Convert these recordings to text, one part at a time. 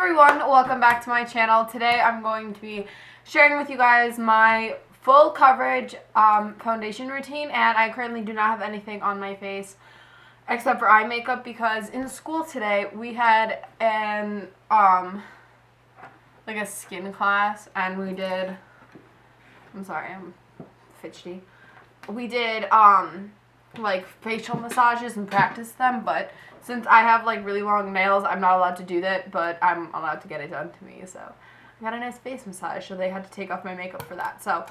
everyone, welcome back to my channel. Today I'm going to be sharing with you guys my full coverage foundation routine, and I currently do not have anything on my face except for eye makeup because in school today we had an like a skin class, and we did, I'm sorry, I'm fidgety. We did like facial massages and practice them, but since I have like really long nails, I'm not allowed to do that, but I'm allowed to get it done to me. So I got a nice face massage, so they had to take off my makeup for that. So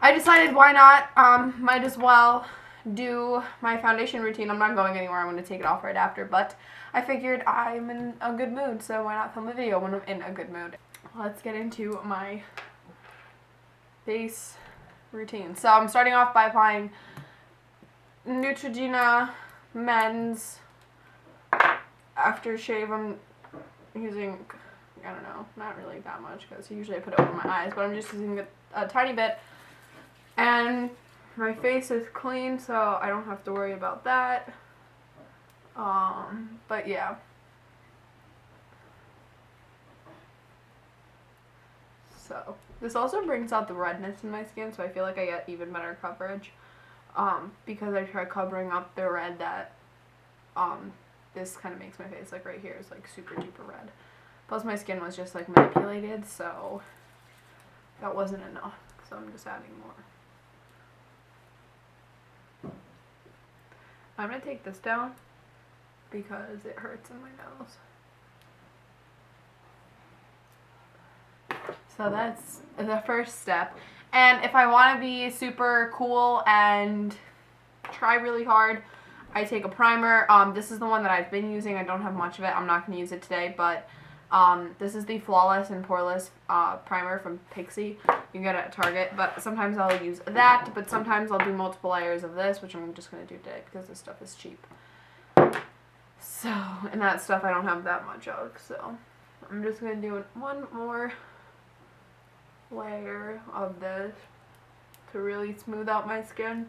I decided, why not, might as well do my foundation routine. I'm not going anywhere, I'm going to take it off right after, but I figured I'm in a good mood, so why not film a video when I'm in a good mood. Let's get into my face routine. So I'm starting off by applying Neutrogena Men's aftershave. I'm using, I don't know, not really that much because usually I put it over my eyes, but I'm just using a tiny bit. And my face is clean, so I don't have to worry about that. But yeah. So this also brings out the redness in my skin, so I feel like I get even better coverage. Because I try covering up the red that, this kind of makes my face, like right here, is like super duper red. Plus my skin was just like manipulated, so that wasn't enough, so I'm just adding more. I'm going to take this down because it hurts in my nose. So that's the first step. And if I want to be super cool and try really hard, I take a primer. This is the one that I've been using. I don't have much of it. I'm not going to use it today, but this is the Flawless and Poreless primer from Pixie. You can get it at Target, but sometimes I'll use that, but sometimes I'll do multiple layers of this, which I'm just going to do today because this stuff is cheap. So, and that stuff I don't have that much of, so I'm just going to do one more layer of this to really smooth out my skin.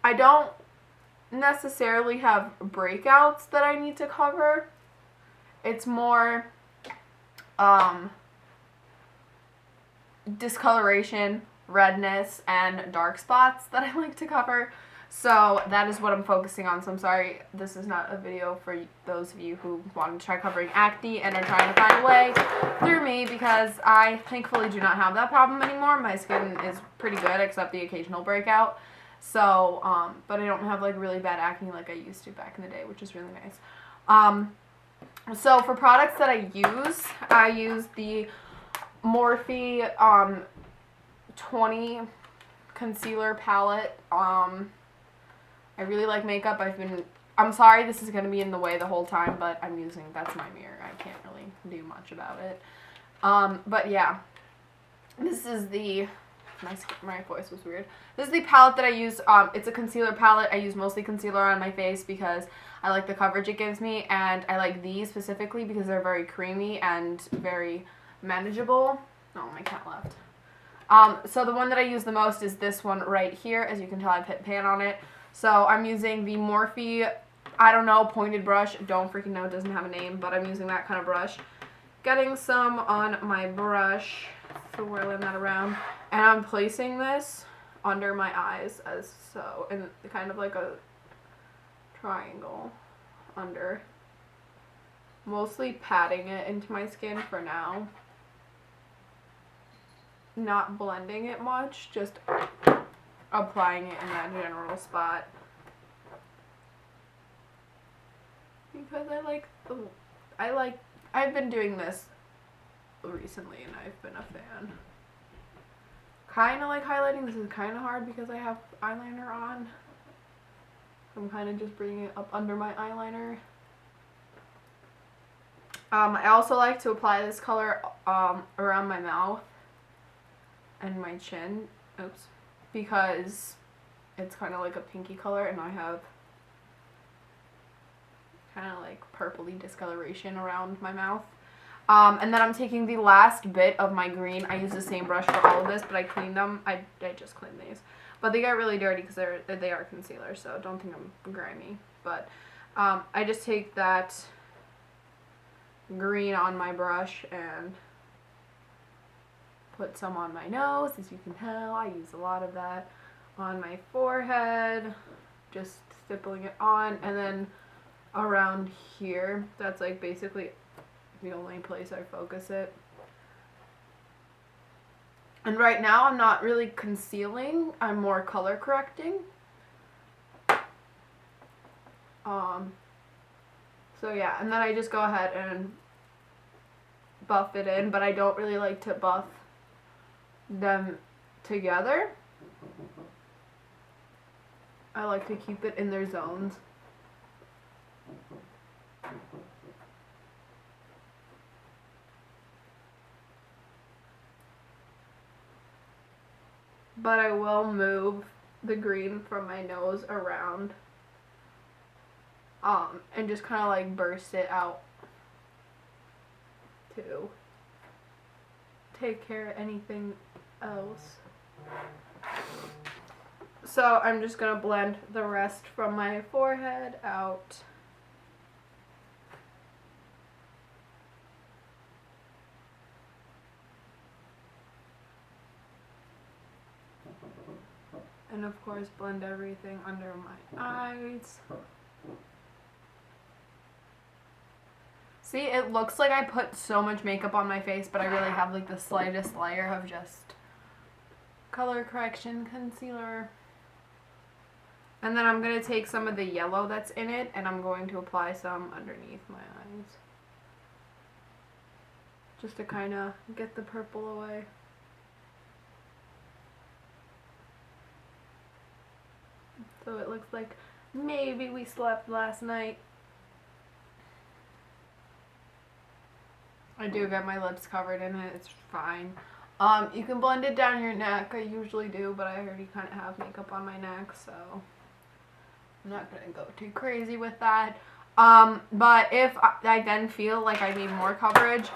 I don't necessarily have breakouts that I need to cover. It's more discoloration, redness, and dark spots that I like to cover. So that is what I'm focusing on. So I'm sorry, this is not a video for those of you who want to try covering acne and are trying to find a way through me, because I thankfully do not have that problem anymore. My skin is pretty good except the occasional breakout. So, but I don't have like really bad acne like I used to back in the day, which is really nice. So for products that I use the Morphe 20 concealer palette. I really like makeup. I'm sorry this is going to be in the way the whole time, but that's my mirror. I can't really do much about it. But yeah, this is my voice was weird. This is the palette that I use. It's a concealer palette. I use mostly concealer on my face because I like the coverage it gives me, and I like these specifically because they're very creamy and very manageable. Oh, my cat left. So the one that I use the most is this one right here. As you can tell, I've hit pan on it. So I'm using the Morphe, I don't know, pointed brush. Don't freaking know, it doesn't have a name, but I'm using that kind of brush. Getting some on my brush, swirling that around, and I'm placing this under my eyes as so, and kind of like a triangle under. Mostly patting it into my skin for now. Not blending it much, just applying it in that general spot. Because I've been doing this recently and I've been a fan. Kind of like highlighting. This is kind of hard because I have eyeliner on. I'm kind of just bringing it up under my eyeliner. I also like to apply this color around my mouth and my chin. Oops. Because it's kind of like a pinky color, and I have kind of like purpley discoloration around my mouth. And then I'm taking the last bit of my green. I use the same brush for all of this, but I cleaned them. I just cleaned these. But they got really dirty because they are concealer, so don't think I'm grimy. But I just take that green on my brush and put some on my nose. As you can tell, I use a lot of that. On my forehead, just stippling it on, and then around here, that's like basically the only place I focus it. And right now I'm not really concealing, I'm more color correcting. So yeah, and then I just go ahead and buff it in, but I don't really like to buff them together. I like to keep it in their zones. But I will move the green from my nose around and just kind of like burst it out to take care of anything else. So I'm just going to blend the rest from my forehead out. And of course blend everything under my eyes. See, it looks like I put so much makeup on my face, but I really have like the slightest layer of just color correction concealer. And then I'm going to take some of the yellow that's in it and I'm going to apply some underneath my eyes. Just to kind of get the purple away. So it looks like maybe we slept last night. I do get my lips covered in it, it's fine. You can blend it down your neck, I usually do, but I already kind of have makeup on my neck, so I'm not going to go too crazy with that. But if I then feel like I need more coverage,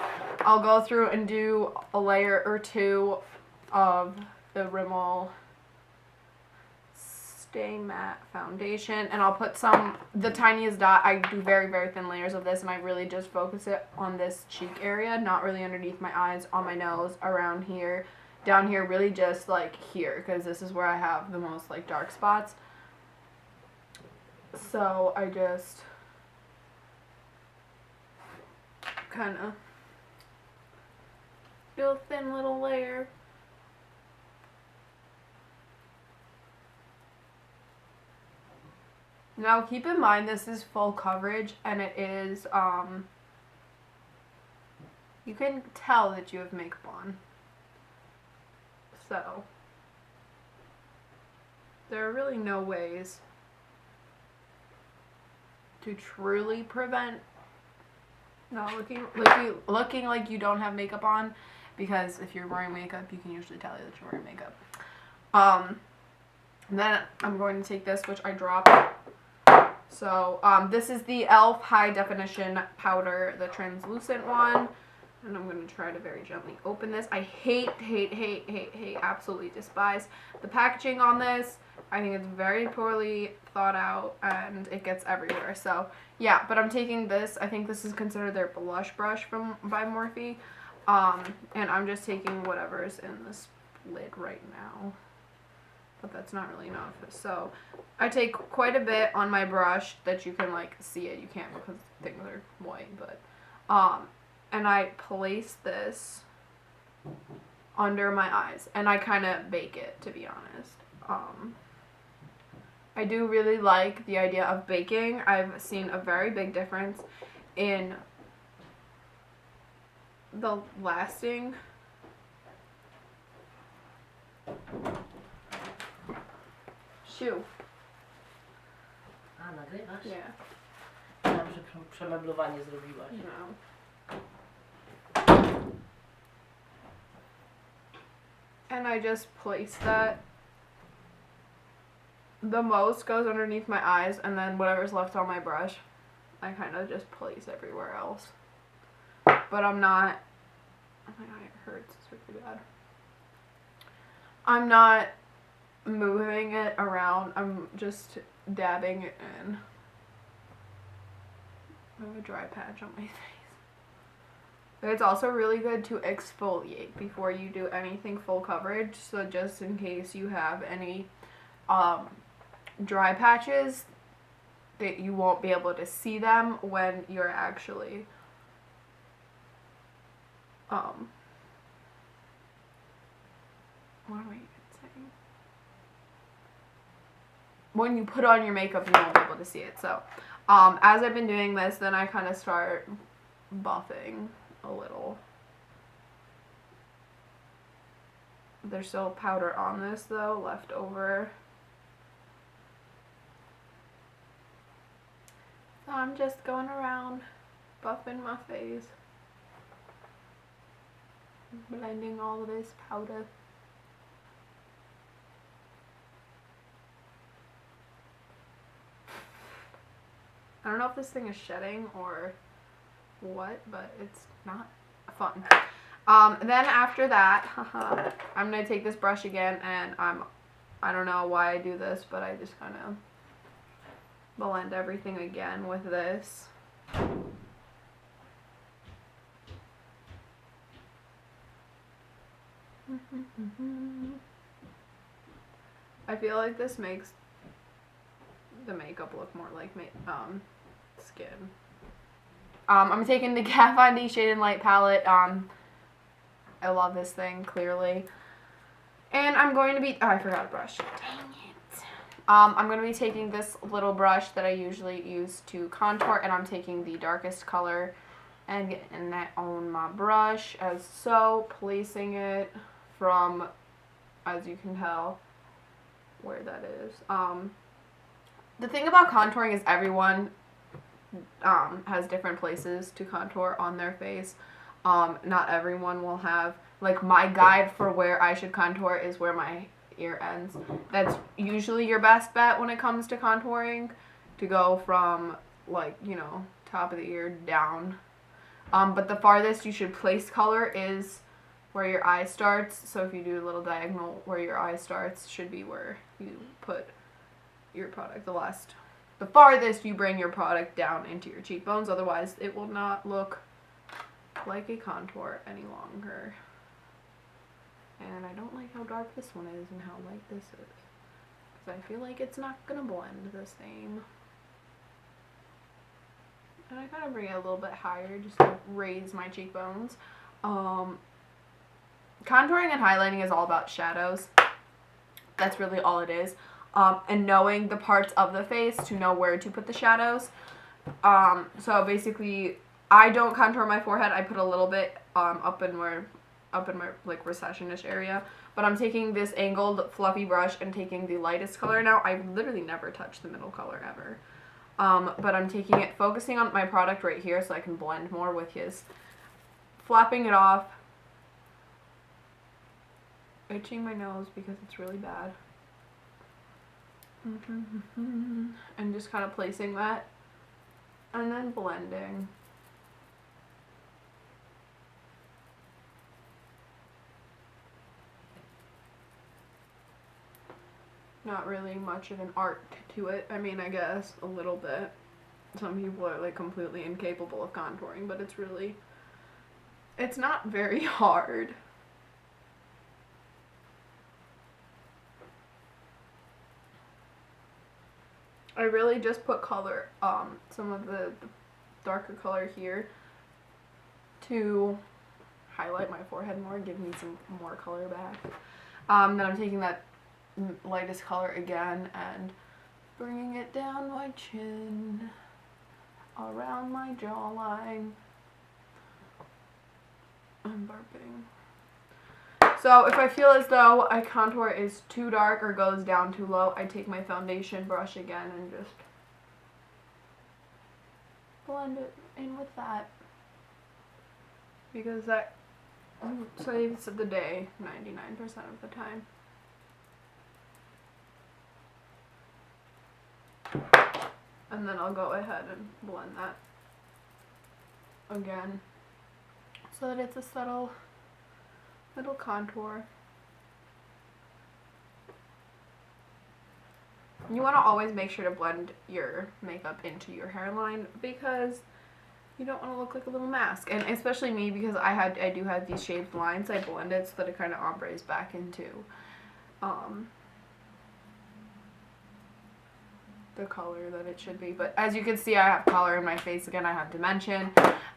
I'll go through and do a layer or two of the Rimmel Stay Matte foundation, and I'll put some, the tiniest dot. I do very, very thin layers of this, and I really just focus it on this cheek area, not really underneath my eyes, on my nose, around here, down here, really just like here, because this is where I have the most like dark spots. So I just kind of do a thin little layer. Now keep in mind this is full coverage and it is, you can tell that you have makeup on. So, there are really no ways to truly prevent looking like you don't have makeup on, because if you're wearing makeup, you can usually tell that you're wearing makeup. Then I'm going to take this, which I dropped. So, this is the e.l.f. High Definition Powder, the translucent one. And I'm going to try to very gently open this. I hate, absolutely despise the packaging on this. I think it's very poorly thought out and it gets everywhere. So, yeah, but I'm taking this. I think this is considered their blush brush by Morphe. And I'm just taking whatever's in this lid right now. But that's not really enough. So I take quite a bit on my brush that you can like see it. You can't because things are white, but and I place this under my eyes and I kind of bake it, to be honest. I do really like the idea of baking. I've seen a very big difference in the lasting. Siu. A, nagrywasz? Yeah. Myślałam, że przemeblowanie zrobiłaś. No. And I just place that. The most goes underneath my eyes, and then whatever's left on my brush, I kind of just place everywhere else. But I'm not, oh my god, it hurts, it's really bad. I'm not moving it around, I'm just dabbing it in. I have a dry patch on my face. It's also really good to exfoliate before you do anything full coverage. So just in case you have any dry patches, that you won't be able to see them when you're actually what am I even saying? When you put on your makeup, you won't be able to see it. So as I've been doing this, then I kind of start buffing a little. There's still powder on this though, left over. So I'm just going around buffing my face, blending all of this powder. I don't know if this thing is shedding or what, but it's not fun. Then after that, I'm going to take this brush again, and I don't know why I do this, but I just kind of blend everything again with this. I feel like this makes the makeup look more like skin. I'm taking the Kat Von D Shade and Light palette. I love this thing, clearly. And I'm going to be, oh, I forgot a brush. Dang it. I'm going to be taking this little brush that I usually use to contour, and I'm taking the darkest color and getting that on my brush as so, placing it from, as you can tell, where that is. The thing about contouring is everyone has different places to contour on their face. Not everyone will have, like, my guide for where I should contour is where my ear ends. That's usually your best bet when it comes to contouring, to go from, like, you know, top of the ear down. But the farthest you should place color is where your eye starts. So if you do a little diagonal where your eye starts, should be where you put your product. The farthest you bring your product down into your cheekbones, otherwise it will not look like a contour any longer. And I don't like how dark this one is and how light this is, because I feel like it's not gonna blend the same. And I kind of bring it a little bit higher just to raise my cheekbones. Contouring and highlighting is all about shadows. That's really all it is. And knowing the parts of the face to know where to put the shadows. So basically, I don't contour my forehead. I put a little bit up in my like recession-ish area. But I'm taking this angled fluffy brush and taking the lightest color now. I literally never touch the middle color ever. But I'm taking it, focusing on my product right here so I can blend more with his, flapping it off, itching my nose because it's really bad. And just kind of placing that and then blending. Not really much of an art to it. I mean, I guess a little bit. Some people are like completely incapable of contouring, but it's not very hard. I really just put color, some of the darker color here to highlight my forehead more, give me some more color back. Then I'm taking that lightest color again and bringing it down my chin, around my jawline. I'm burping. So if I feel as though a contour is too dark or goes down too low, I take my foundation brush again and just blend it in with that, because that saves the day 99% of the time. And then I'll go ahead and blend that again so that it's a subtle little contour. You want to always make sure to blend your makeup into your hairline, because you don't want to look like a little mask. And especially me, because I do have these shaped lines, I blend it so that it kind of ombres back into the color that it should be. But as you can see, I have color in my face again. I have dimension,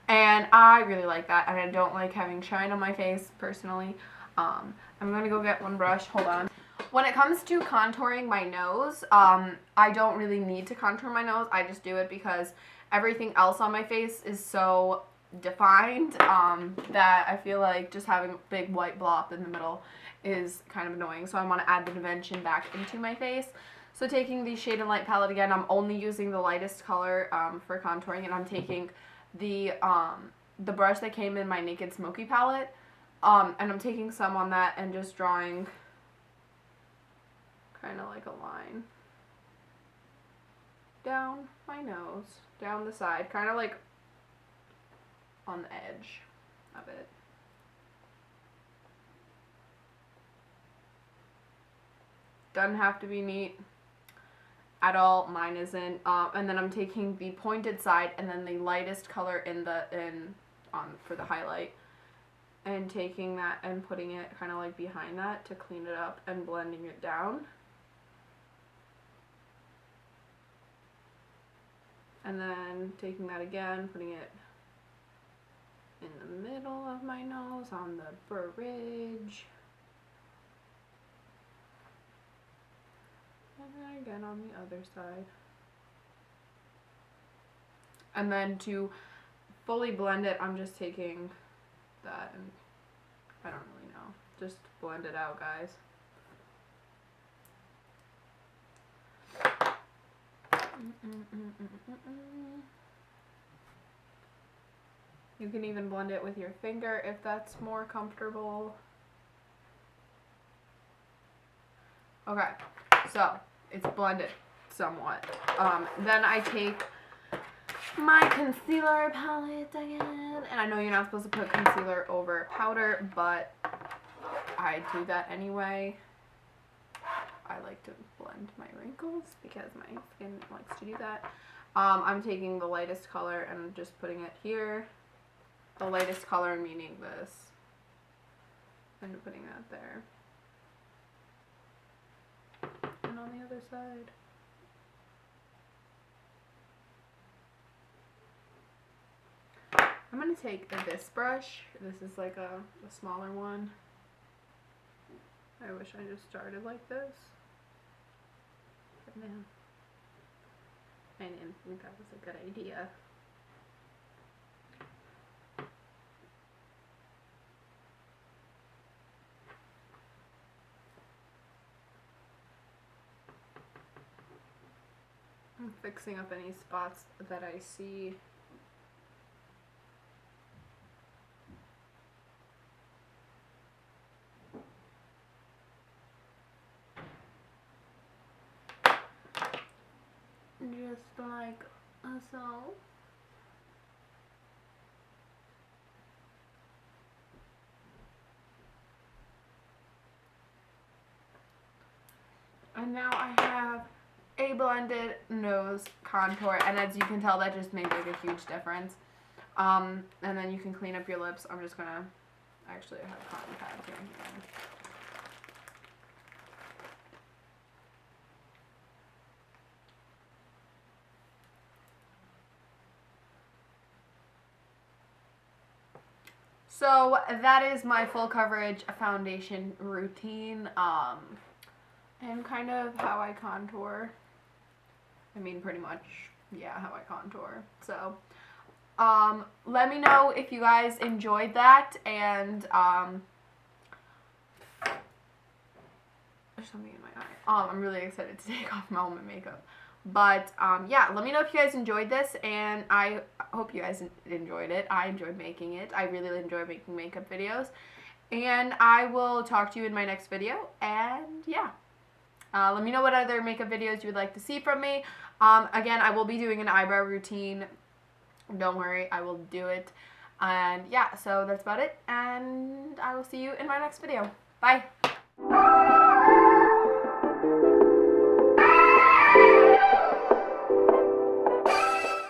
and I really like that, and I don't like having shine on my face personally. I'm gonna go get one brush. Hold on. When it comes to contouring my nose, I don't really need to contour my nose. I just do it because everything else on my face is so defined that I feel like just having a big white blob in the middle is kind of annoying. So I want to add the dimension back into my face. So taking the Shade and Light palette again, I'm only using the lightest color for contouring, and I'm taking the brush that came in my Naked Smoky palette, and I'm taking some on that and just drawing kind of like a line down my nose, down the side, kind of like on the edge of it. Doesn't have to be neat at all. Mine isn't. And then I'm taking the pointed side and then the lightest color for the highlight, and taking that and putting it kind of like behind that to clean it up and blending it down. And then taking that again, putting it in the middle of my nose on the bridge. And then again on the other side. And then to fully blend it, I'm just taking that, and I don't really know. Just blend it out, guys. You can even blend it with your finger if that's more comfortable. Okay, so it's blended somewhat. Then I take my concealer palette again, and I know you're not supposed to put concealer over powder, but I do that anyway. I like to blend my wrinkles because my skin likes to do that. I'm taking the lightest color and just putting it here. The lightest color meaning this. And putting that there. And on the other side. I'm going to take this brush. This is like a smaller one. I wish I just started like this. But no. I didn't think that was a good idea. I'm fixing up any spots that I see. Just like so. And now I have a blended nose contour, and as you can tell, that just made like a huge difference. And then you can clean up your lips. I'm just gonna actually have cotton pads here. So that is my full coverage foundation routine, and kind of how I contour. I mean, pretty much, yeah, how I contour. So, let me know if you guys enjoyed that, and, there's something in my eye. I'm really excited to take off my all my makeup. But, yeah, let me know if you guys enjoyed this, and I hope you guys enjoyed it. I enjoyed making it. I really enjoy making makeup videos. And I will talk to you in my next video, and yeah. Let me know what other makeup videos you would like to see from me. Again, I will be doing an eyebrow routine. Don't worry, I will do it. And yeah, so that's about it, and I will see you in my next video. Bye!